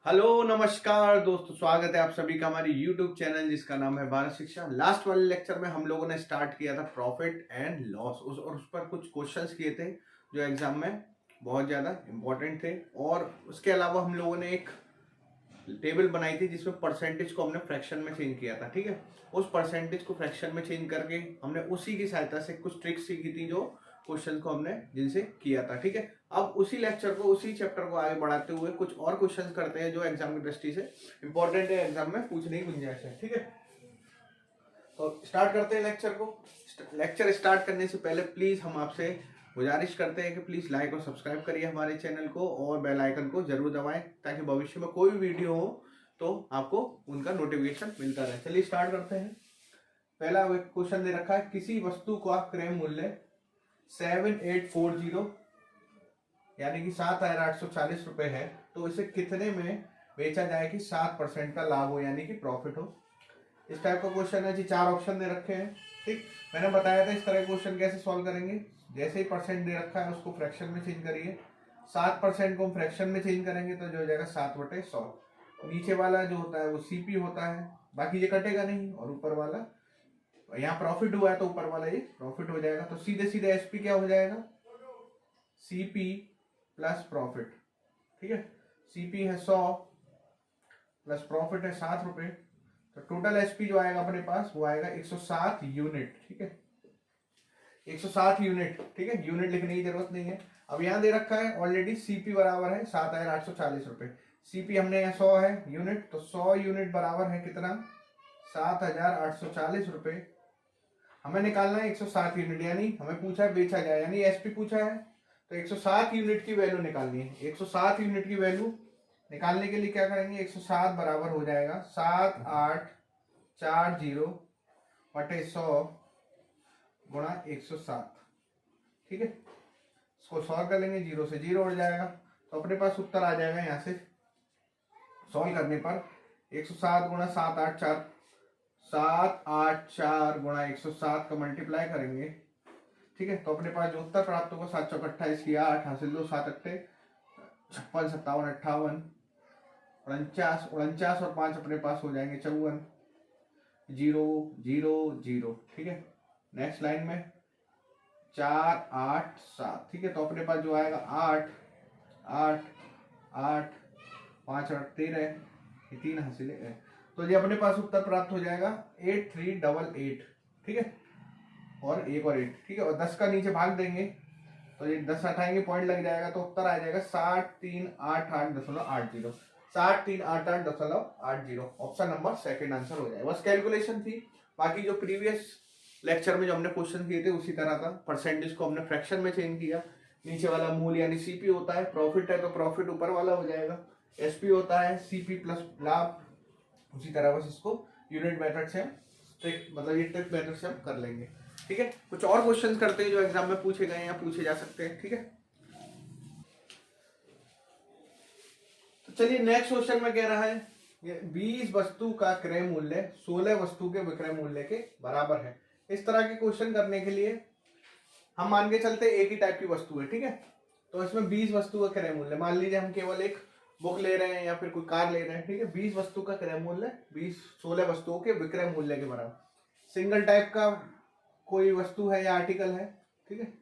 Hello नमस्कार दोस्तों, स्वागत है आप सभी का हमारे YouTube चैनल जिसका नाम है भारत शिक्षा। लास्ट वाले लेक्चर में हम लोगों ने स्टार्ट किया था प्रॉफिट एंड लॉस उस पर कुछ क्वेश्चंस किए थे जो एग्जाम में बहुत ज़्यादा इम्पोर्टेंट थे। और उसके अलावा हम लोगों ने एक टेबल बनाई थी जिसमें परसेंटेज को हमने फ्रैक्शन में चेंज किया था। ठीक है, उस परसेंटेज को फ्रैक्शन में चेंज करके हमने उसी की सहायता से कुछ ट्रिक्स सीखी थी जो क्वेश्चन को हमने जिनसे किया था। ठीक है, अब उसी लेक्चर को उसी चैप्टर को आगे बढ़ाते हुए कुछ और क्वेश्चंस करते हैं जो एग्जाम की दृष्टि से इंपॉर्टेंट है, एग्जाम में पूछने की गुंजाइश है। ठीक है, तो स्टार्ट करते हैं लेक्चर को। लेक्चर स्टार्ट करने से पहले प्लीज हम आपसे गुजारिश करते हैं कि प्लीज लाइक और सब्सक्राइब करिए हमारे चैनल को और बेल आइकन को जरूर दबाएं ताकि भविष्य में कोई भी वीडियो हो तो आपको उनका नोटिफिकेशन मिलता रहे। चलिए स्टार्ट करते हैं। पहला क्वेश्चन दे रखा है, किसी वस्तु का क्रय मूल्य 7840 यानी कि 7,840 रुपए है तो इसे कितने में बेचा जाए कि 7% का लाभ हो यानी कि प्रॉफिट हो। इस टाइप का क्वेश्चन है जी। 4 ऑप्शन दे रखे हैं। ठीक, मैंने बताया था इस तरह के क्वेश्चन कैसे सॉल्व करेंगे। जैसे ही परसेंट दे रखा है उसको फ्रैक्शन में चेंज करिए। 7% को हम फ्रैक्शन में चेंज करेंगे तो जो हो जाएगा 7/100। नीचे वाला जो होता है वो सीपी होता है, बाकी ये कटेगा नहीं। और ऊपर वाला यहाँ प्रॉफिट हुआ है तो ऊपर वाला ये प्रॉफिट हो जाएगा। तो सीधे सीधे एसपी क्या हो जाएगा, सीपी प्लस प्रॉफिट। ठीक है, सीपी है 100 प्लस प्रॉफिट है 7 रुपए, तो टोटल एसपी जो आएगा अपने पास वो आएगा 107 यूनिट। ठीक है, 107 यूनिट। ठीक है, यूनिट लिखने की जरूरत नहीं है। अब यहाँ दे रखा है ऑलरेडी सीपी बराबर है 7,840 रुपए। सीपी हमने यहाँ 100 है यूनिट, तो 100 यूनिट बराबर है कितना, 7,840 रुपए। हमें निकालना है 107 यूनिट, यानी हमें पूछा है बेचा जाए यानी एसपी पूछा है, तो 107 यूनिट की वैल्यू निकालनी है। 107 यूनिट की वैल्यू निकालने के लिए क्या करेंगे, 107 बराबर हो जाएगा 7,840/100 गुणा 107। ठीक है, इसको सॉल्व कर लेंगे, 0 से 0 उड़ जाएगा तो अपने पास उत्तर आ जाएगा। यहाँ से सॉल्व करने पर 107 गुणा 784 784 गुणा 107 का मल्टीप्लाई करेंगे। ठीक है, तो अपने पास जो उत्तर प्राप्त होगा 7 चौक 28 की 8 हासिल 2 7 अट्ठे 56 57 58 49 49 और 5 अपने पास हो जाएंगे 54 0 0 0। ठीक है, नेक्स्ट लाइन में 4 8 7। ठीक है, तो अपने पास जो आएगा 8 8 8 5 8 13 3 हासिल है, तो ये अपने पास उत्तर प्राप्त हो जाएगा 8388। ठीक है, और एक और 8। ठीक है, और 10 का नीचे भाग देंगे तो ये 10 हटाएंगे पॉइंट लग जाएगा तो उत्तर आ जाएगा 6388.80 6388.80। ऑप्शन नंबर सेकंड आंसर हो जाएगा। बस कैलकुलेशन थी, बाकी जो प्रीवियस लेक्चर में जो हमने क्वेश्चन किए थे उसी तरह था। परसेंटेज को हमने फ्रैक्शन में चेंज किया। नीचे वाला मूल यानी सीपी होता है, प्रॉफिट है तो प्रॉफिट ऊपर वाला हो जाएगा। एसपी होता है सीपी प्लस लाभ, उसी तरह बस इसको यूनिट मेथड से मतलब ये ट्रिक मेथड से हम कर लेंगे। ठीक है, कुछ और क्वेश्चंस करते हैं जो एग्जाम में पूछे गए या पूछे जा सकते हैं। ठीक है, तो चलिए नेक्स्ट क्वेश्चन में कह रहा है 20 वस्तु का क्रय मूल्य 16 वस्तु के विक्रय मूल्य के बराबर है। इस तरह के क्वेश्चन करने के लिए हम मान के चलते एक ही टाइप की वस्तु है। ठीक है, तो इसमें 20 वस्तु का क्रय मूल्य, मान लीजिए हम केवल एक बुक ले रहे हैं या फिर कोई कार ले रहे हैं। ठीक है, 20 वस्तु का क्रय मूल्य 16 वस्तुओं के विक्रय मूल्य के बराबर। सिंगल टाइप का कोई वस्तु है या आर्टिकल है। ठीक है,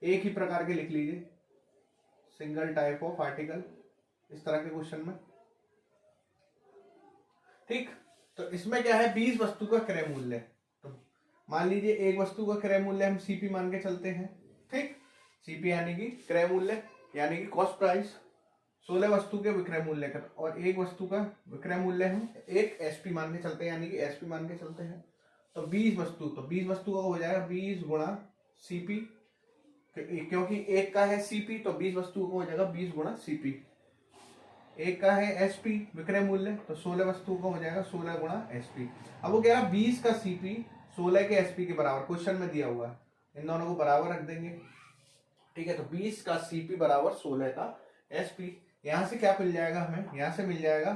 एक ही प्रकार के लिख लीजिए, सिंगल टाइप ऑफ आर्टिकल, इस तरह के क्वेश्चन में। ठीक, तो इसमें क्या है, 20 वस्तु का क्रय मूल्य। तो मान लीजिए एक वस्तु का क्रय मूल्य हम सीपी मान के चलते हैं। ठीक, सीपी यानी कि क्रय मूल्य यानी कि कॉस्ट प्राइस, 16 वस्तु के विक्रय मूल्य का, और एक वस्तु का विक्रय मूल्य हम एक एसपी मान के चलते हैं यानी कि एसपी मान के चलते हैं। तो 20 वस्तु, तो 20 वस्तु का हो जाएगा 20 गुणा सीपी, क्योंकि एक का है सीपी तो 20 वस्तु का हो जाएगा 20 गुणा सीपी। एक का है एसपी विक्रय मूल्य, तो 16 वस्तु का हो जाएगा 16 गुणा एसपी। अब वो कह रहा 20 का सीपी 16 के एसपी के बराबर, क्वेश्चन में दिया हुआ है, इन दोनों को बराबर रख देंगे। ठीक है, तो 20 का सीपी बराबर 16 का एसपी। यहां से क्या मिल जाएगा हमें, यहां से मिल जाएगा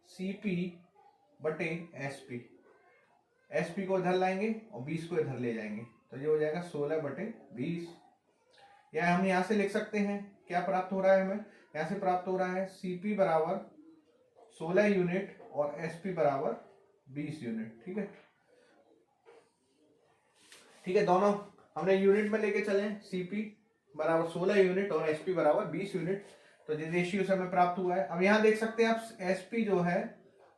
सीपी बटे एसपी। एसपी को इधर लाएंगे और 20 को इधर ले जाएंगे तो ये हो जाएगा 16/20। या हम यहां से लिख सकते हैं क्या प्राप्त हो रहा है हमें, यहां से प्राप्त हो रहा है सीपी बराबर 16 यूनिट और एसपी बराबर 20 यूनिट। ठीक है, ठीक है, दोनों हमने यूनिट में लेके चले, सीपी बराबर 16 यूनिट और एसपी बराबर 20 यूनिट, तो ये रेशियो से हमें प्राप्त हुआ है। अब यहाँ देख सकते हैं आप एसपी जो है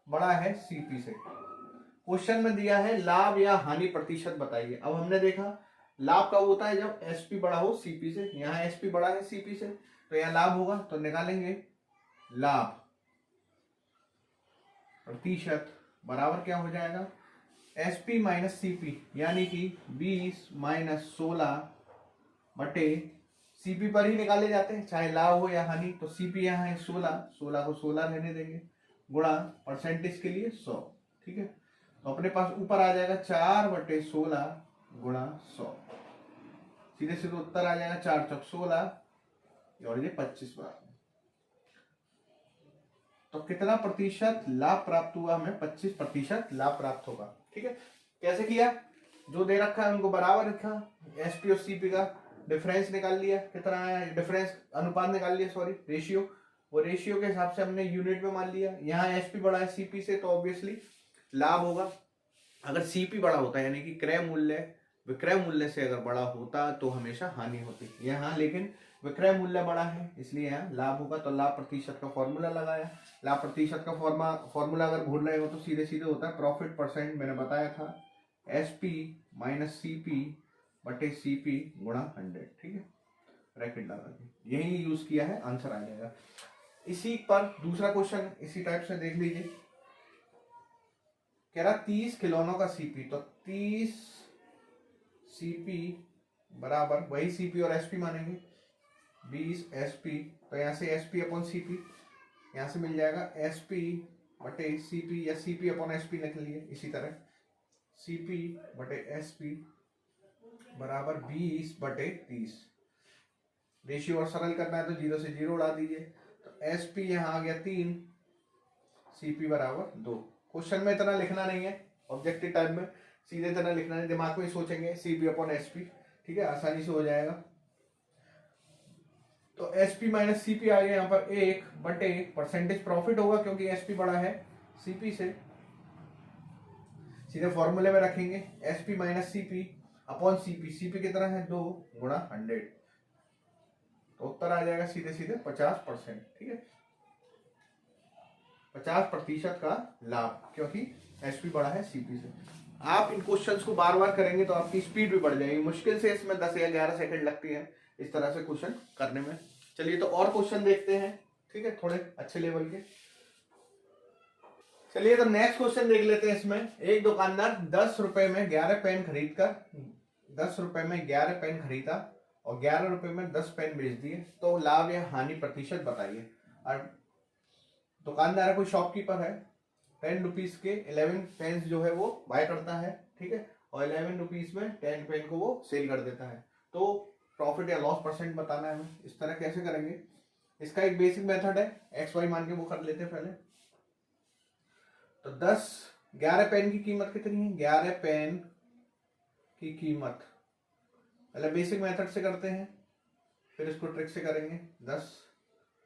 बड़ा है सीपी से। क्वेश्चन में दिया है लाभ या हानि प्रतिशत बताइए। अब हमने देखा लाभ कब होता है, जब एसपी बड़ा हो सीपी से। यहाँ एसपी बड़ा है सीपी से, तो यहाँ लाभ होगा, तो निकालेंगे लाभ प्रतिशत बराबर क्या हो जाएगा, एसपी माइनस सीपी, यानी कि 20 माइनस 16 बटे सीपी पर ही निकाले जाते हैं, चाहे लाभ हो या हानि। तो सीपी यहाँ है 16, 16 को 16 रहने देंगे, गुणा परसेंटेज के लिए 100। ठीक है, तो अपने पास ऊपर आ जाएगा 4/16 गुणा 100, सीधे सीधे उत्तर आ जाएगा 4 चौक 16 और ये 25 बार। तो कितना प्रतिशत लाभ प्राप्त हुआ, हमें 25% लाभ प्राप्त होगा। ठीक है, कैसे किया, जो दे रखा है उनको बराबर रखा, एसपी और सीपी का डिफरेंस निकाल लिया, कितना है डिफरेंस, अनुपात निकाल लिया, सॉरी रेशियो, वो रेशियो के हिसाब से हमने यूनिट में मान लिया। यहाँ एसपी बड़ा है सीपी से, तो ऑब्वियसली लाभ होगा। अगर सीपी बड़ा होता है यानी कि क्रय मूल्य विक्रय मूल्य से अगर बड़ा होता तो हमेशा हानि होती। यहाँ लेकिन विक्रय मूल्य बड़ा है, इसलिए यहाँ लाभ होगा। तो लाभ प्रतिशत का फॉर्मूला लगाया। लाभ प्रतिशत का फॉर्मूला अगर भूल रहे हो तो सीधे सीधे होता है प्रॉफिट परसेंट, मैंने बताया था, एसपी माइनस सीपी बटे सीपी गुणा 100। ठीक है, ब्रैकेट लगा के यही यूज किया है, आंसर आ जाएगा। इसी पर दूसरा क्वेश्चन इसी टाइप से देख लीजिए, कह रहा 30 खिलौनों का सीपी, तो 30 सीपी बराबर वही सीपी और एसपी मानेंगे 20 एसपी, तो यहाँ से एसपी अपॉन सीपी, यहाँ से मिल जाएगा एसपी बटे सीपी, या सीपी अपॉन एसपी लिख लिए। इसी तरह सीपी बटे एसपी बराबर 20/30, रेशियो और सरल करना है तो 0 से 0 उड़ा दीजिए, तो एसपी यहाँ आ गया 3, सीपी बराबर 2। क्वेश्चन में इतना लिखना नहीं है, ऑब्जेक्टिव टाइप में सीधे तरह लिखना है, दिमाग में ही सोचेंगे सीपी अपॉन एसपी। ठीक है, आसानी से हो जाएगा। तो एसपी माइनस सीपी आ गया यहाँ पर 1/, परसेंटेज प्रॉफिट होगा क्योंकि एसपी बड़ा है सीपी से, सीधे फॉर्मूले में रखेंगे SP minus CP upon CP, CP कितना है 2 गुणा 100, तो उत्तर आ जाएगा सीधे सीधे 50%। ठीक है, 50% का लाभ, क्योंकि एसपी बड़ा है सीपी से। आप इन क्वेश्चंस को बार बार करेंगे तो आपकी स्पीड भी बढ़ जाएगी। मुश्किल से इसमें 10 या 11 सेकंड लगती है इस तरह से क्वेश्चन करने में। चलिए तो और क्वेश्चन देखते हैं, ठीक है, थोड़े अच्छे लेवल के। चलिए तो नेक्स्ट क्वेश्चन देख लेते हैं। इसमें एक दुकानदार 10 रुपए में 11 पेन खरीदकर 10 रुपए में 11 पेन खरीदा और 11 रुपए में 10 पेन बेच दिए, तो लाभ या हानि प्रतिशत बताइए। और दुकानदार कोई शॉपकीपर है, 10 रुपीज के 11 पेन जो है वो बाय करता है, ठीक है, और 11 रुपीज में 10 पेन को वो सेल कर देता है। तो प्रॉफिट या लॉस परसेंट बताना है हमें। इस तरह कैसे करेंगे, इसका एक बेसिक मेथड है, एक्स वाई मान के वो कर लेते हैं पहले। तो 11 पेन की कीमत कितनी है, 11 पेन की कीमत पहले बेसिक मेथड से करते हैं, फिर इसको ट्रिक से करेंगे। 10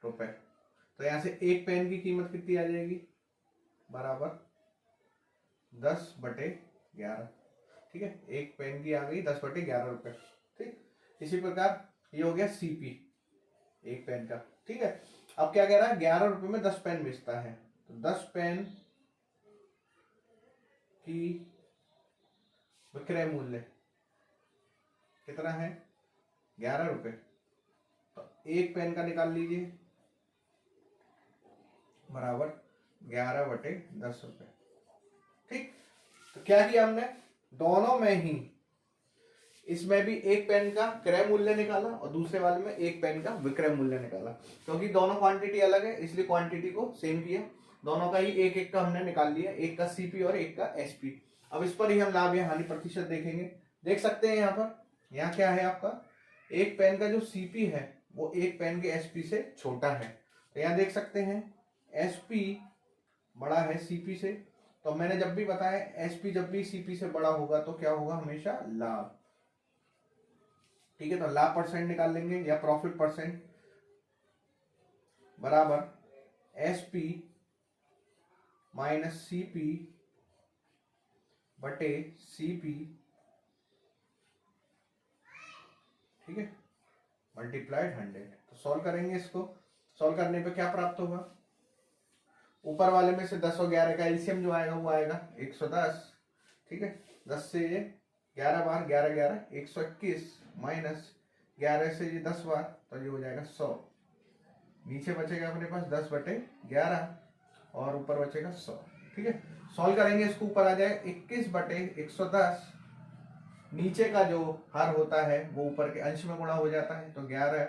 रुपए, तो यहां से एक पेन की कीमत कितनी आ जाएगी, बराबर 10/11। ठीक है, एक पेन की आ गई 10/11 रुपए। ठीक, इसी प्रकार ये हो गया सीपी एक पेन का। ठीक है, अब क्या कह रहा है, 11 रुपए में 10 पेन बेचता है, तो 10 पेन की विक्रय मूल्य कितना है, 11 रुपए। तो एक पेन का निकाल लीजिए, बराबर 11/10 रुपए। ठीक, तो क्या किया हमने, दोनों में ही, इसमें भी एक पेन का क्रय मूल्य निकाला और दूसरे वाले में एक पेन का विक्रय मूल्य निकाला। क्योंकि दोनों क्वांटिटी अलग है इसलिए क्वांटिटी को सेम किया, दोनों का ही एक एक का हमने निकाल लिया, एक का सीपी और एक का एसपी। अब इस पर ही हम लाभ या हानि प्रतिशत देखेंगे। देख सकते हैं यहाँ पर, यहाँ क्या है आपका, एक पेन का जो सीपी है वो एक पेन के एसपी से छोटा है। तो यहाँ देख सकते हैं एसपी बड़ा है सीपी से, तो मैंने जब भी बताया एसपी जब भी सीपी से बड़ा होगा तो क्या होगा, हमेशा लाभ। ठीक है, तो लाभ परसेंट निकाल लेंगे या प्रॉफिट परसेंट, बराबर एसपी माइनस सी पी बटे सी पी, ठीक है, मल्टीप्लाइड 100। तो सॉल्व करेंगे इसको। सॉल्व करने पे क्या प्राप्त होगा, ऊपर वाले में से 10 और 11 का एलसीएम जो आएगा वो आएगा 110, ठीक है। 10 से ये 11 बार 11 11 121 माइनस 11 से ये 10 बार तो ये हो जाएगा 100। नीचे बचेगा अपने पास 10 बटे 11 और ऊपर बचेगा 100, ठीक है। सॉल्व करेंगे इसको, ऊपर आ जाए 21 बटे 110, नीचे का जो हर होता है वो ऊपर के अंश में गुणा हो जाता है, तो 11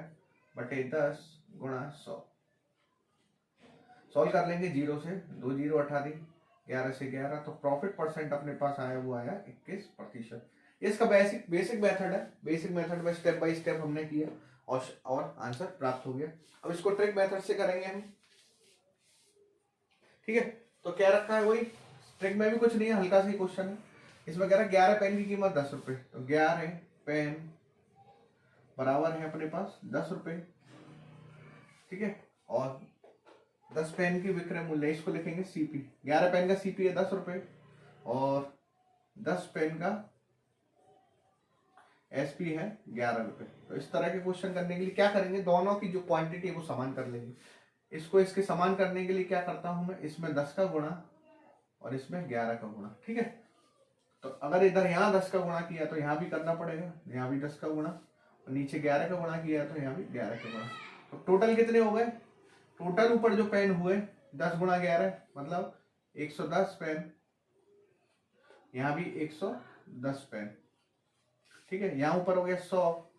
बटे 10 गुणा 100। सॉल्व कर लेंगे, 0 से 2 जीरो हटा दी, 11 से 11, तो प्रॉफिट परसेंट अपने पास आया वो आया 21%। इसका बेसिक मेथड है, बेसिक मेथड में स्टेप बाय स्टेप हमने किया और आंसर प्राप्त हो गया। अब इसको ट्रिक मेथड से करेंगे हम, ठीक है। तो क्या रखा है वही, ट्रिक में भी कुछ नहीं है, हल्का सा ही क्वेश्चन है। इसमें कह रहा है 11 पेन की कीमत 10 रुपए, तो 11 पेन बराबर है अपने पास 10 रुपए, ठीक है। और 10 पेन की विक्रय मूल्य, इसको लिखेंगे सीपी। 11 पेन का सीपी है 10 रुपए और 10 पेन का एसपी है 11 रुपए। तो इस तरह के क्वेश्चन करने के लिए क्या करेंगे, दोनों की जो क्वांटिटी है वो समान कर लेंगे। इसको इसके समान करने के लिए क्या करता हूं मैं, इसमें 10 का गुणा और इसमें 11 का गुणा, ठीक है। तो अगर इधर यहाँ 10 का गुणा किया तो यहाँ भी करना पड़ेगा, यहाँ भी 10 का गुणा, और नीचे 11 का गुणा किया तो यहाँ भी 11 का गुणा। तो टोटल कितने हो गए, टोटल ऊपर जो पेन हुए 10 गुणा 11 मतलब 110 पेन, यहाँ भी 110 पेन, ठीक है। यहाँ ऊपर हो गया 100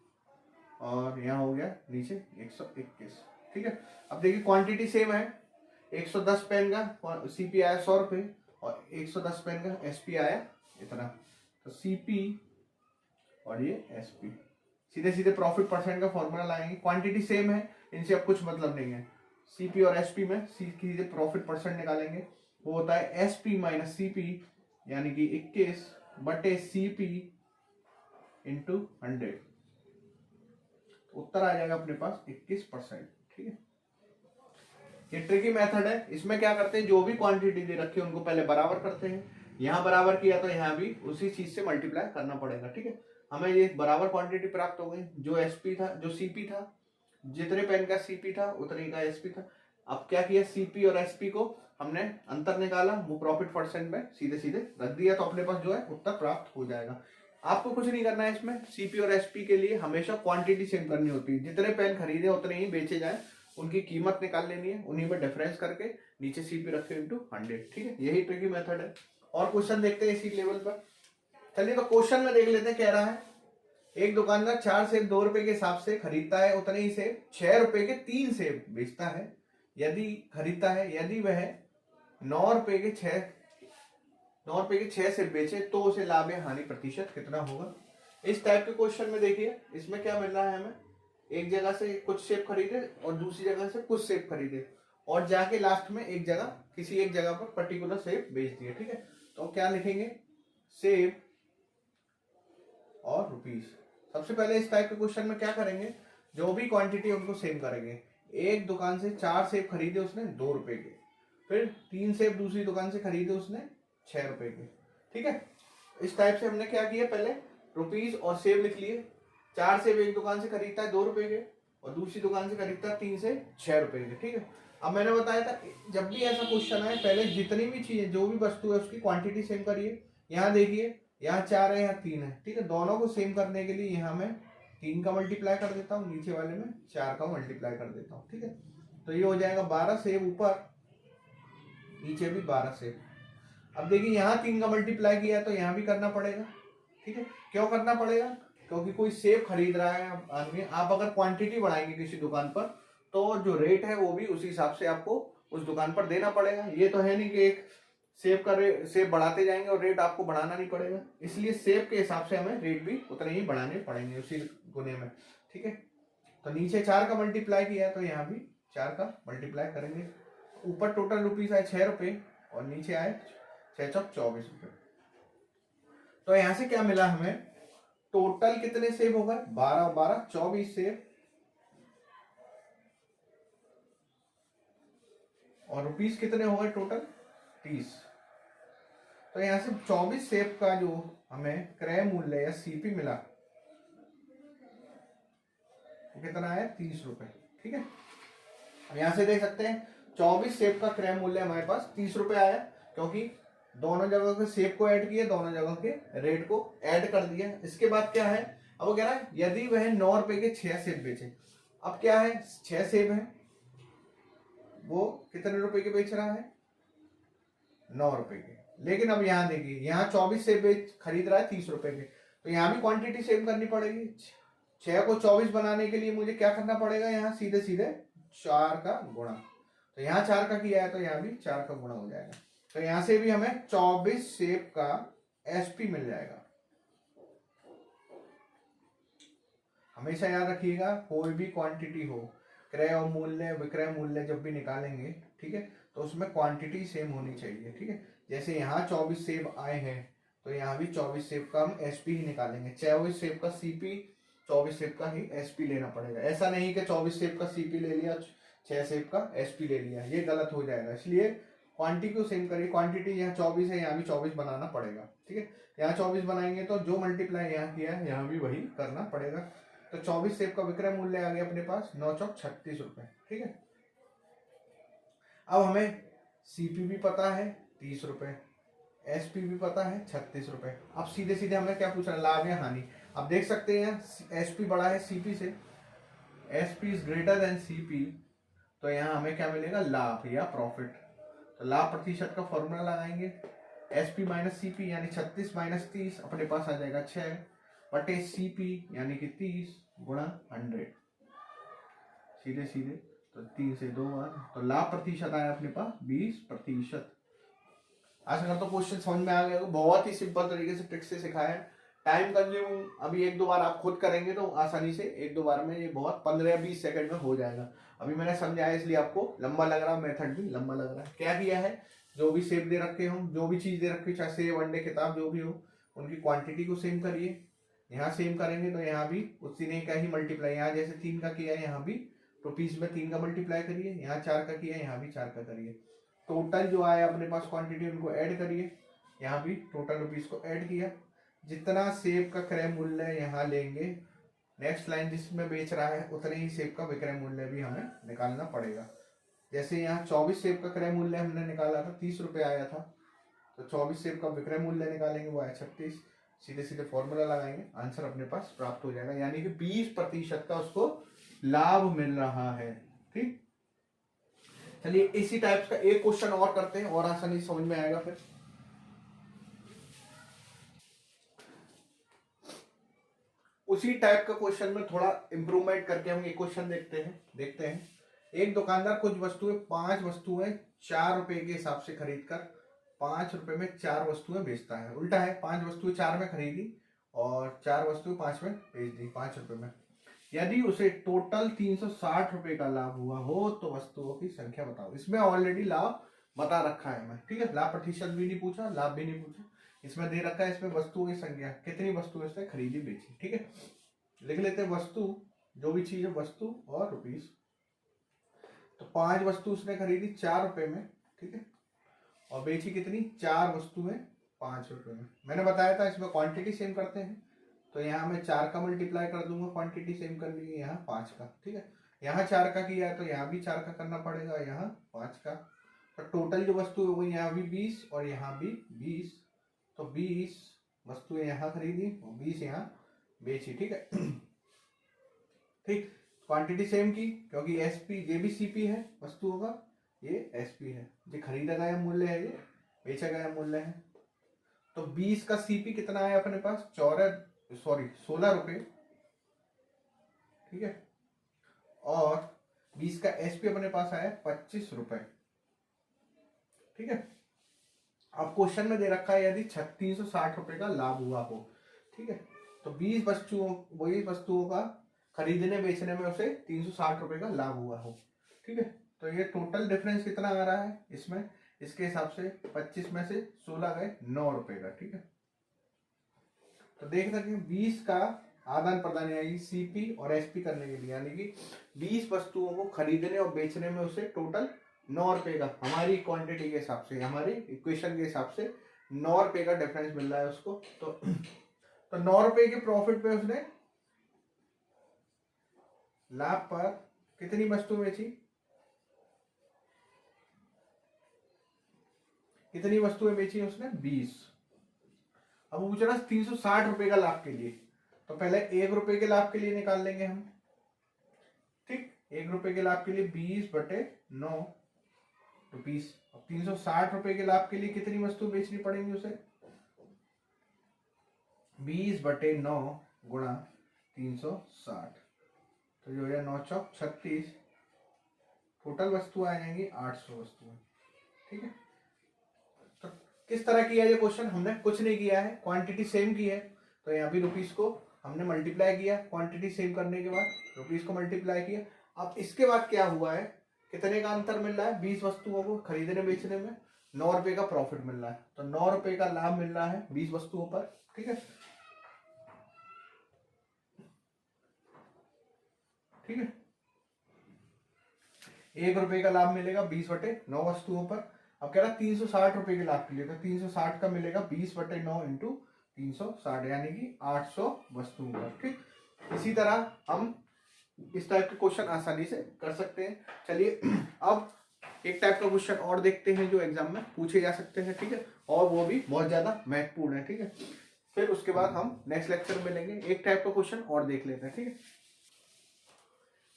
और यहाँ हो गया नीचे 121, ठीक है। अब देखिए क्वांटिटी सेम है, 110 पेन का सीपी आया 100 रुपये और 110 पेन का एसपी आया इतना, तो सीपी और ये एसपी, सीधे सीधे प्रॉफिट परसेंट का फॉर्मूला लाएंगे। क्वांटिटी सेम है, इनसे अब कुछ मतलब नहीं है। सीपी और एसपी में सीधे प्रॉफिट परसेंट निकालेंगे, वो होता है एसपी माइनस सीपी, यानी कि 21 बटे सीपी इंटू 100। उत्तर आ जाएगा अपने पास 21%, ठीक है। ये ट्रिकी मेथड है। इसमें क्या करते हैं, जो भी क्वांटिटी दे रखी है उनको पहले बराबर करते हैं, यहाँ बराबर किया तो यहाँ भी उसी चीज से मल्टीप्लाई करना पड़ेगा, ठीक है। हमें ये बराबर क्वांटिटी प्राप्त हो गई, जो एसपी था जो सीपी था, जितने पेन का सीपी था उतने का एसपी था। अब क्या किया, सीपी और एसपी को हमने अंतर निकाला, वो प्रॉफिट परसेंट में सीधे सीधे रख दिया, तो अपने पास जो है उत्तर प्राप्त हो जाएगा। आपको कुछ नहीं करना है इसमें, सीपी और एसपी के लिए हमेशा क्वांटिटी सेम करनी होती है, जितने पेन खरीदे उतने ही बेचे जाए, उनकी कीमत निकाल लेनी है, उन्हीं में डिफरेंस करके नीचे सीपी रखे इंटू 100, ठीक है। यही ट्रिकी मेथड है। और क्वेश्चन देखते हैं इसी लेवल पर। चलिए तो क्वेश्चन में देख लेते हैं, कह रहा है एक दुकानदार 4 सेब 2 रुपए के हिसाब से खरीदता है, उतने ही सेब 6 रुपए के 3 सेब बेचता है, यदि खरीदता है, यदि वह 9 रुपए के 6 सेब बेचे तो उसे लाभ या हानि प्रतिशत कितना होगा। इस टाइप के क्वेश्चन में देखिए इसमें क्या मिल रहा है हमें, एक जगह से कुछ सेब खरीदे और दूसरी जगह से कुछ सेब खरीदे और जाके लास्ट में एक जगह किसी एक जगह पर पर्टिकुलर सेब बेच दिए, ठीक है। तो क्या लिखेंगे, सेब और रुपीस। सबसे पहले इस टाइप के क्वेश्चन में क्या करेंगे, जो भी क्वांटिटी है उनको सेम करेंगे। एक दुकान से 4 सेब खरीदे उसने 2 रुपए के, फिर 3 सेब दूसरी दुकान से खरीदे उसने 6 रुपए के, ठीक है। इस टाइप से हमने क्या किया, पहले रुपीस और सेब लिख लिए। 4 सेब एक दुकान से खरीदता है 2 रुपए के और दूसरी दुकान से खरीदता है 3 से 6 रुपए के, ठीक है। अब मैंने बताया था जब भी ऐसा क्वेश्चन आए पहले जितनी भी चीजें जो भी वस्तु है उसकी क्वांटिटी सेम करिए। यहाँ देखिए यहाँ 4 है यहाँ 3 है, ठीक है। दोनों को सेम करने के लिए यहाँ मैं 3 का मल्टीप्लाई कर देता हूँ, नीचे वाले में 4 का मल्टीप्लाई कर देता हूँ, ठीक है। तो ये हो जाएगा 12 सेब ऊपर, नीचे भी 12 सेब। अब देखिए यहाँ 3 का मल्टीप्लाई किया तो यहाँ भी करना पड़ेगा, ठीक है। क्यों करना पड़ेगा, क्योंकि कोई सेब खरीद रहा है आदमी। आप अगर क्वांटिटी बढ़ाएंगे किसी दुकान पर तो जो रेट है वो भी उसी हिसाब से आपको उस दुकान पर देना पड़ेगा। ये तो है नहीं कि एक सेब बढ़ाते जाएंगे और रेट आपको बढ़ाना नहीं पड़ेगा, इसलिए सेब के हिसाब से हमें रेट भी उतने ही बढ़ाने पड़ेंगे उसी गुने में, ठीक है। तो नीचे 4 का मल्टीप्लाई किया तो यहाँ भी 4 का मल्टीप्लाई करेंगे। ऊपर टोटल रुपीस आए 6 रुपए और नीचे आए 6 चौक 24 रुपए। तो यहां से क्या मिला हमें, टोटल कितने सेब हो गए, 12 12 24 सेब, और रुपीस कितने हो गए टोटल 30। तो यहाँ से 24 सेब का जो हमें क्रय मूल्य या सीपी मिला वो कितना है 30 रुपए। ठीक है, अब यहाँ से देख सकते हैं 24 सेब का क्रय मूल्य हमारे पास 30 रुपए आया, क्योंकि दोनों जगह के सेब को ऐड किया, दोनों जगह के रेट को ऐड कर दिया। इसके बाद क्या है, अब वो कह रहा है यदि वह 9 रुपए के 6 सेब बेचे। अब क्या है, 6 सेब है, वो कितने रुपए के बेच रहा है, 9 रुपए के। लेकिन अब यहाँ देखिए, यहाँ 24 सेब खरीद रहा है 30 रुपए के, तो यहाँ भी क्वांटिटी सेम करनी पड़ेगी। 6 को 24 बनाने के लिए मुझे क्या करना पड़ेगा, यहाँ सीधे सीधे 4 का गुणा। तो यहाँ 4 का किया है तो यहाँ भी 4 का गुणा हो जाएगा। तो यहाँ से भी हमें 24 सेब का एसपी मिल जाएगा। हमेशा याद रखिएगा, कोई भी क्वांटिटी हो, क्रय और मूल्य विक्रय मूल्य जब भी निकालेंगे, ठीक है, तो उसमें क्वांटिटी सेम होनी चाहिए। ठीक है, जैसे यहाँ 24 सेब आए हैं तो यहाँ भी 24 सेब का हम एसपी ही निकालेंगे। 24 सेब का सीपी, 24 सेब का ही एसपी लेना पड़ेगा। ऐसा नहीं कि 24 सेब का सीपी ले लिया, 6 सेब का एसपी ले लिया, ये गलत हो जाएगा। इसलिए क्वांटिटी को सेम करिए। क्वांटिटी यहाँ 24 है, यहाँ भी 24 बनाना पड़ेगा। ठीक है, यहाँ 24 बनाएंगे तो जो मल्टीप्लाई यहाँ किया है यहाँ भी वही करना पड़ेगा। तो 24 सेब का विक्रय मूल्य आ गया अपने पास 9 चौक 36 रुपए। ठीक है, अब हमें सीपी भी पता है 30 रुपए, एसपी भी पता है 36 रुपए। अब सीधे सीधे हमें क्या पूछ रहा है, लाभ या हानि। अब देख सकते हैं एसपी बड़ा है सीपी से, SP is greater than CP, तो यहाँ हमें क्या मिलेगा, लाभ या प्रॉफिट। तो लाभ प्रतिशत का फॉर्मूला लगाएंगे, एसपी माइनस सीपी यानी 36 माइनस 30 अपने पास आ जाएगा 6 बटे सीपी यानी कि 30 गुणा 100, सीधे सीधे। तो 3 से 2 बार, तो लाभ प्रतिशत आया अपने पास 20%। आशा करता हूँ क्वेश्चन समझ में आ गया। बहुत ही सिंपल तरीके से ट्रिक से सिखाया है। टाइम कंज्यूम अभी 1-2 बार आप खुद करेंगे तो आसानी से 1-2 बार में ये बहुत 15-20 सेकंड में हो जाएगा। अभी मैंने समझाया इसलिए आपको लंबा लग रहा, मेथड भी लंबा लग रहा है। क्या किया है, जो भी सेब दे रखे हो, जो भी चीज दे रखी हो, चाहे सेब अंडे किताब जो भी हो, उनकी क्वांटिटी को सेम करिए। यहाँ सेम करेंगे तो यहाँ भी उसी का ही मल्टीप्लाई, यहाँ जैसे 3 का किया है यहाँ भी रुपीज में 3 का मल्टीप्लाई करिए, यहाँ 4 का किया है यहाँ भी 4 का करिए। टोटल जो आया अपने पास क्वांटिटी उनको ऐड करिए, यहाँ भी टोटल रुपीज को ऐड किया। जितना सेब का क्रय मूल्य यहाँ लेंगे, नेक्स्ट लाइन जिसमें बेच रहा है उतने ही सेब का विक्रय मूल्य भी हमें निकालना पड़ेगा। जैसे यहाँ 24 सेब का क्रय मूल्य हमने निकाला था, 30 रुपये आया था, तो 24 सेब का विक्रय मूल्य निकालेंगे वो आया 36। सीधे सीधे फॉर्मूला लगाएंगे, आंसर अपने पास प्राप्त हो जाएगा, यानी कि 20% का उसको लाभ मिल रहा है। ठीक, चलिए इसी टाइप का एक क्वेश्चन और करते हैं और आसानी समझ में आएगा। फिर उसी टाइप का क्वेश्चन में थोड़ा इंप्रूवमेंट करके हम एक क्वेश्चन देखते हैं। एक दुकानदार कुछ वस्तुएं 5 वस्तुएं 4 रुपए के हिसाब से खरीद कर 5 रुपए में 4 वस्तुएं बेचता है। उल्टा है, 5 वस्तुएं 4 में खरीदी और 4 वस्तुएं 5 में बेच दी 5 रुपए में। यदि उसे टोटल 360 रुपए का लाभ हुआ हो तो वस्तुओं की संख्या बताओ। इसमें ऑलरेडी लाभ बता रखा है मैं, ठीक है, लाभ प्रतिशत भी नहीं पूछा, लाभ भी नहीं पूछा, इसमें दे रखा है इसमें वस्तुओं की संख्या, कितनी वस्तुएं इसने खरीदी बेची। ठीक है, लिख लेते हैं वस्तु, जो भी चीज है वस्तु और रुपीस। तो 5 वस्तु उसने खरीदी 4 रुपए में, ठीक है, और बेची कितनी, 4 वस्तुएं 5 रुपए में। मैंने बताया था इसमें क्वांटिटी सेम करते हैं, तो यहाँ मैं 4 का मल्टीप्लाई कर दूंगा, क्वांटिटी सेम कर ली, यहाँ 5 का। ठीक है, यहाँ 4 का किया है तो यहाँ भी 4 का करना पड़ेगा, यहाँ 5 का। तो टोटल जो वस्तु है वो यहाँ भी 20 और यहाँ भी 20, तो 20 वस्तुएं यहाँ खरीदी और 20 यहाँ बेची। ठीक है, ठीक, क्वांटिटी सेम की, क्योंकि एसपी ये भी सीपी है वस्तुओं का, ये एसपी है, ये खरीदा गया मूल्य है, ये बेचा गया मूल्य है। तो 20 का सीपी कितना है अपने पास, 16 रुपए, ठीक है, और 20 का एसपी अपने पास आया 25 रुपए। ठीक है, अब क्वेश्चन में दे रखा है यदि 360 रुपए का लाभ हुआ हो। ठीक है, तो 20 वस्तुओं का खरीदने बेचने में उसे 360 रुपए का लाभ हुआ हो। ठीक है, तो ये टोटल डिफरेंस कितना आ रहा है इसमें, इसके हिसाब से 25 में से 16 गए 9 रुपए का। ठीक है, तो देख सकते हैं 20 का आदान प्रदान यानी सीपी और एसपी करने के लिए, यानी कि 20 वस्तुओं को खरीदने और बेचने में उसे टोटल ₹9 का, हमारी क्वांटिटी के हिसाब से, हमारी इक्वेशन के हिसाब से ₹9 का डिफरेंस मिल रहा है उसको। तो ₹9 के प्रॉफिट पे उसने लाभ पर कितनी वस्तु बेची, कितनी वस्तुएं बेची उसने, 20। अब वो पूछ रहा है ₹360 का लाभ के लिए, तो पहले ₹1 के लाभ के लिए निकाल लेंगे हम। ठीक, ₹1 के लाभ के लिए 20/9 रुपीस। अब ₹360 के लाभ के लिए कितनी वस्तु बेचनी पड़ेगी उसे, 20/9 गुणा 360, तो जो है 9 चौक 36, टोटल वस्तु आ जाएंगी 800 वस्तुएं। ठीक है, तो किस तरह किया ये क्वेश्चन, हमने कुछ नहीं किया है, क्वांटिटी सेम की है, तो यहाँ भी रुपीस को हमने मल्टीप्लाई किया, क्वांटिटी सेम करने के बाद रुपीस को मल्टीप्लाई किया। अब इसके बाद क्या हुआ है, कितने का अंतर मिल रहा है, 20 वस्तुओं को खरीदने बेचने में ₹9 का प्रॉफिट मिल रहा है, तो ₹9 का लाभ मिल रहा है 20 वस्तुओं पर। ठीक है, ठीक है, ₹1 का लाभ मिलेगा 20/9 वस्तुओं पर। अब कह रहा है ₹360 के लाभ के लिए, तो 360 का मिलेगा 20/9 इंटू 360, यानी कि 800 वस्तुओं पर। ठीक, इसी तरह हम इस टाइप के क्वेश्चन आसानी से कर सकते हैं। चलिए अब एक टाइप का क्वेश्चन और देखते हैं जो एग्जाम में पूछे जा सकते हैं। ठीक है, और वो भी बहुत ज्यादा महत्वपूर्ण है। ठीक है, फिर उसके बाद हम नेक्स्ट लेक्चर में लेंगे, एक टाइप का क्वेश्चन और देख लेते हैं। ठीक है,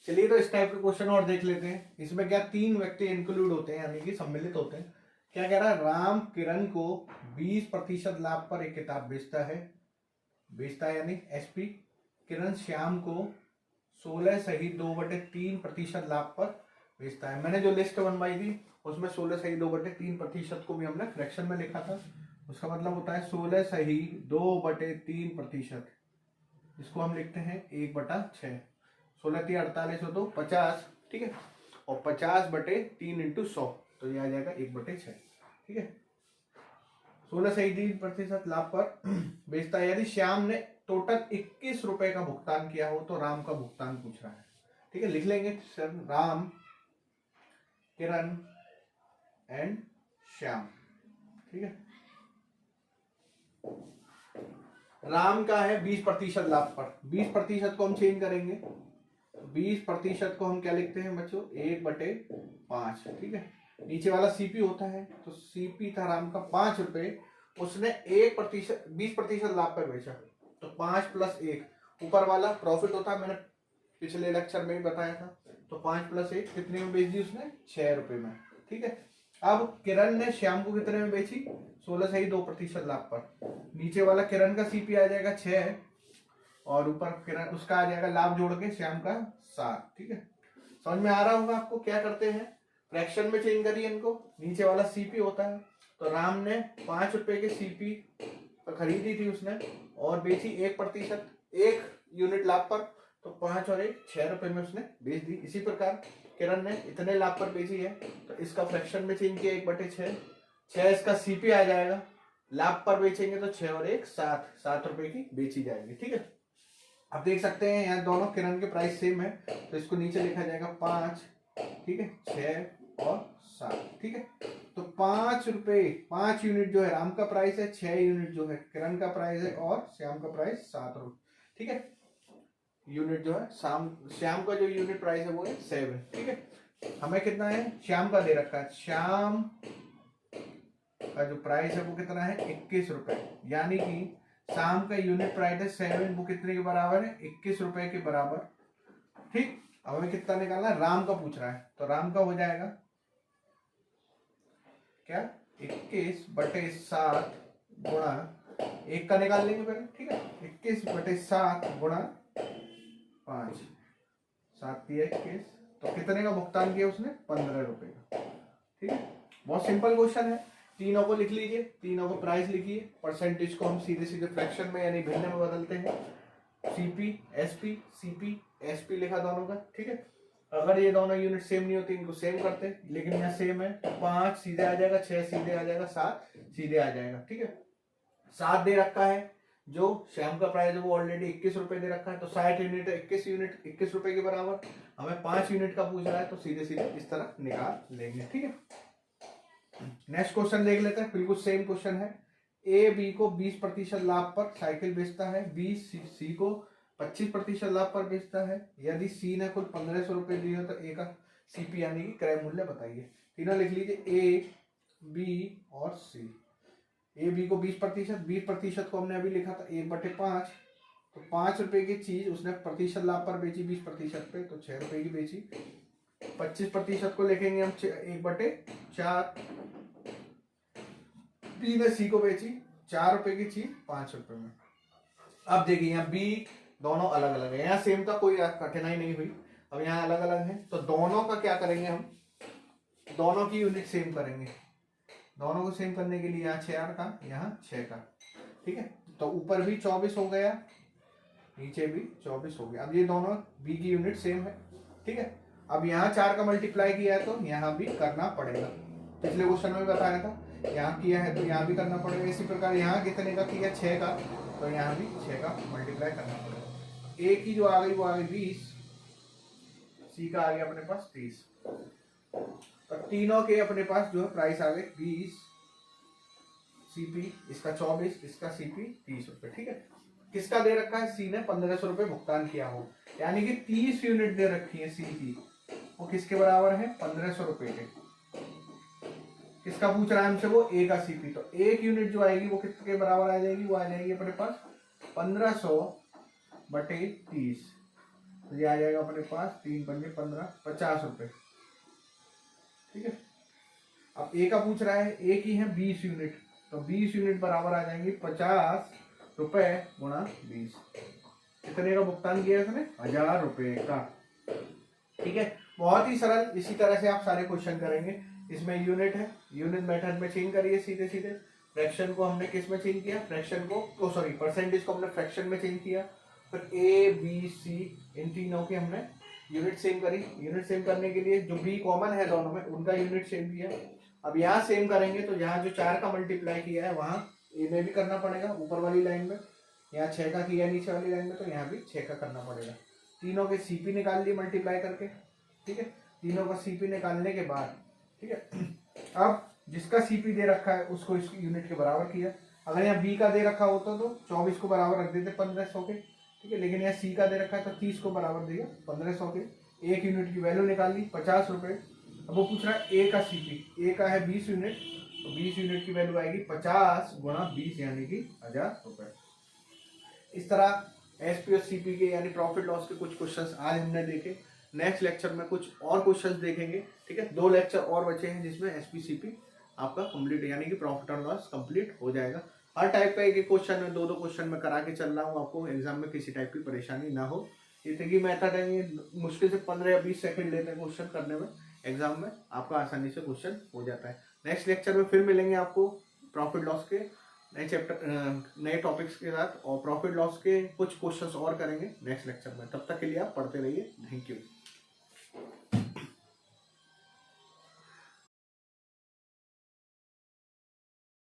चलिए तो इस टाइप के क्वेश्चन और देख लेते हैं। इसमें क्या 3 व्यक्ति इंक्लूड होते हैं, यानी कि सम्मिलित होते हैं। क्या कह रहा है, राम किरण को 20% लाभ पर एक किताब बेचता है यानी एसपी। किरण श्याम को 16 सही 2/3% लाभ पर बेचता है। मैंने जो लिस्ट बनवाई थी उसमें 16 सही 2/3% को भी हमने फ्रैक्शन में लिखा था, उसका मतलब होता है 16 सही 2/3%, इसको हम लिखते हैं 1/6। 16×3 = 48 हो तो 50। ठीक है, और 50/3 इंटू 100, तो ये आ जाएगा 1/6। ठीक है, 16 सही 3% लाभ पर बेचता है। यदि श्याम ने टोटल ₹21 का भुगतान किया हो तो राम का भुगतान पूछ रहा है। ठीक है, लिख लेंगे sir, Ram, Kiran and Shyam. ठीक है, राम का है 20% लाभ पर, 20% को हम चेंज करेंगे, 20% को हम क्या लिखते हैं बच्चों, 1/5। ठीक है, नीचे वाला सीपी होता है, तो सीपी था राम का ₹5, उसने 1% 20% लाभ पर बेचा, तो 5 + 1, ऊपर वाला प्रॉफिट होता है, मैंने पिछले लेक्चर में भी बताया था, तो 5 + 1 कितने में बेच दी उसने, ₹6 में। ठीक है, अब किरण ने श्याम को कितने में बेची, 16 सही 2% लाभ पर। नीचे वाला किरण का सीपी आ जाएगा 6, और ऊपर किरण उसका आ जाएगा लाभ जोड़ के श्याम का 7। ठीक है, समझ में आ रहा होगा आपको। क्या करते हैं, फ्रैक्शन में चेंज करिए इनको, नीचे वाला सीपी होता है, तो राम ने ₹5 के सीपी खरीदी थी उसने और बेची 1%, 1 यूनिट लाभ पर, तो 5 और 1 ₹6 में उसने बेच दी। इसी प्रकार किरण ने इतने लाभ पर बेची है, तो इसका फ्रैक्शन में चेंज किया 1/6, 6 इसका सीपी आ जाएगा, लाभ पर बेचेंगे तो 6 और 1 ₹7 की बेची जाएगी। ठीक है, अब देख सकते हैं यहाँ दोनों किरण के प्राइस सेम है, तो इसको नीचे लिखा जाएगा 5, ठीक है, 6 और 7। ठीक है, तो ₹5, 5 यूनिट जो है राम का प्राइस है, 6 यूनिट जो है किरण का प्राइस है, और श्याम का प्राइस ₹7। ठीक है, यूनिट जो है श्याम का जो यूनिट प्राइस है वो है 7। ठीक है, हमें कितना है, श्याम का दे रखा है, श्याम का जो प्राइस है वो कितना है, ₹21, यानी कि शाम का यूनिट प्राइस है 7, वो कितने के बराबर है, ₹21 के बराबर। ठीक, अब हमें कितना निकालना है, राम का पूछ रहा है, तो राम का हो जाएगा क्या, 21/7 गुणा, एक का निकाल लेंगे पहले। ठीक है, 21/7 गुणा 5, 7 × 21, तो कितने का भुगतान किया उसने, ₹15 का। ठीक है, बहुत सिंपल क्वेश्चन है, तीनों को लिख लीजिए, तीनों को प्राइस लिखिए, परसेंटेज को हम सीधे सीधे फ्रैक्शन में यानी भिन्न में बदलते हैं, सीपी एसपी, सीपी एसपी लिखा दोनों का। ठीक है, अगर ये दोनों यूनिट सेम नहीं होती इनको सेम करते, लेकिन यहाँ सेम है, 5 सीधे आ जाएगा, 6 सीधे आ जाएगा, 7 सीधे आ जाएगा। ठीक है, 7 दे रखा है, जो शैम का प्राइस है वो ऑलरेडी 21 रुपए दे रखा है, तो 60 यूनिट 21 रुपए के बराबर, हमें 5 यूनिट का पूछ रहा है, तो सीधे सीधे इस तरह निकाल लेंगे। ठीक है, नेक्स्ट क्वेश्चन देख लेते हैं, बिल्कुल सेम क्वेश्चन है। ए बी को 20% लाभ पर साइकिल बेचता है, बी सी को 25% लाभ पर बेचता है। यदि सी ने कुल 1500 रुपए दिए तो ए का सीपी यानी कि क्रय मूल्य बताइए। तीनों लिख लीजिए, ए बी और सी। ए बी को 20% को हमने अभी लिखा था 1/5, तो 5 रुपए की चीज उसने प्रतिशत लाभ पर बेची 20% पे, तो 6 रुपए की बेची। 25% को लिखेंगे हम 1/4, बी ने सी को बेची 4 रुपए की चीज 5 रुपए में। अब देखिए यहाँ बी दोनों अलग अलग है, यहाँ सेम था, कोई कठिनाई नहीं हुई। अब यहाँ अलग अलग है, तो दोनों का क्या करेंगे हम, दोनों की यूनिट सेम करेंगे। दोनों को सेम करने के लिए यहाँ 6R का, यहाँ 6 का। ठीक है, तो ऊपर भी 24 हो गया, नीचे भी 24 हो गया। अब ये दोनों बी की यूनिट सेम है। ठीक है, अब यहाँ 4 का मल्टीप्लाई किया है तो यहाँ भी करना पड़ेगा। पिछले क्वेश्चन में बताया था, यहाँ किया है तो यहाँ भी करना पड़ेगा। इसी प्रकार यहाँ कितने का किया, 6 का, तो यहाँ भी 6 का मल्टीप्लाई करना पड़ेगा। ए की जो आ गई वो आ गई 20, सी का आ गया अपने पास 30, तो तीनों के अपने पास जो है प्राइस आ गए 20, सीपी इसका 24, इसका सीपी 30 रुपए। ठीक है, किसका दे रखा है, सी ने 1500 रुपए भुगतान किया हो, यानी कि 30 यूनिट दे रखी है सी की, वो किसके बराबर है, 1500 रुपए के। किसका पूछ रहा है हमसे, वो ए का सीपी, तो एक यूनिट जो आएगी वो कितने के बराबर आ जाएगी, वो आ जाएगी अपने पास 1500/30, तो ये आ जाएगा अपने पास 3×5 = 50 रुपए। ठीक है, अब ए का पूछ रहा है, ए की है 20 यूनिट, तो 20 यूनिट बराबर आ जाएंगे 50 रुपए गुणा 20। कितने का भुगतान किया इसने, 1000 रुपए का। ठीक है, बहुत ही सरल। इसी तरह से आप सारे क्वेश्चन करेंगे। इसमें यूनिट है, यूनिट मेथड में चेंज करिए सीधे सीधे। फ्रैक्शन को हमने किस में चेंज किया, फ्रैक्शन को सॉरी परसेंटेज को हमने फ्रैक्शन में चेंज किया। फिर ए बी सी इन तीनों की हमने यूनिट सेम करी। यूनिट सेम करने के लिए जो बी कॉमन है दोनों में, उनका यूनिट सेम किया। अब यहाँ सेम करेंगे तो यहाँ जो 4 का मल्टीप्लाई किया है वहाँ ए में भी करना पड़ेगा, ऊपर वाली लाइन में। यहाँ 6 का किया नीचे वाली लाइन में, तो यहाँ भी 6 का करना पड़ेगा। तीनों के सीपी निकाल लिए मल्टीप्लाई करके। ठीक है, तीनों का सीपी निकालने के बाद, ठीक है, अब जिसका सीपी दे रखा है उसको इस यूनिट के बराबर किया। अगर यहाँ बी का दे रखा होता तो 24 को बराबर रख देते 1500 के। ठीक है, लेकिन यहाँ सी का दे रखा है तो 30 को बराबर दिया 1500 के। एक यूनिट की वैल्यू निकाल ली 50 रुपए। अब वो पूछ रहा है ए का सीपी, ए का है 20 यूनिट, तो 20 यूनिट की वैल्यू आएगी 50 × 20 यानी कि 1000 रुपए। इस तरह एसपी और सीपी के यानी प्रॉफिट लॉस के कुछ क्वेश्चंस आज हमने देखे। नेक्स्ट लेक्चर में कुछ और क्वेश्चंस देखेंगे। ठीक है, 2 लेक्चर और बचे हैं जिसमें एसपी सीपी आपका कंप्लीट यानी कि प्रॉफिट और लॉस कंप्लीट हो जाएगा। हर टाइप का एक क्वेश्चन में 2-2 क्वेश्चन में करा के चल रहा हूँ, आपको एग्जाम में किसी टाइप की परेशानी ना हो। ये तरीके मेथड है, ये मुश्किल से 15 या 20 सेकंड लेते हैं क्वेश्चन करने में। एग्जाम में आपका आसानी से क्वेश्चन हो जाता है। नेक्स्ट लेक्चर में फिर मिलेंगे आपको प्रॉफिट लॉस के नए चैप्टर नए टॉपिक्स के साथ, और प्रॉफिट लॉस के कुछ क्वेश्चंस और करेंगे नेक्स्ट लेक्चर में। तब तक के लिए आप पढ़ते रहिए। Thank you.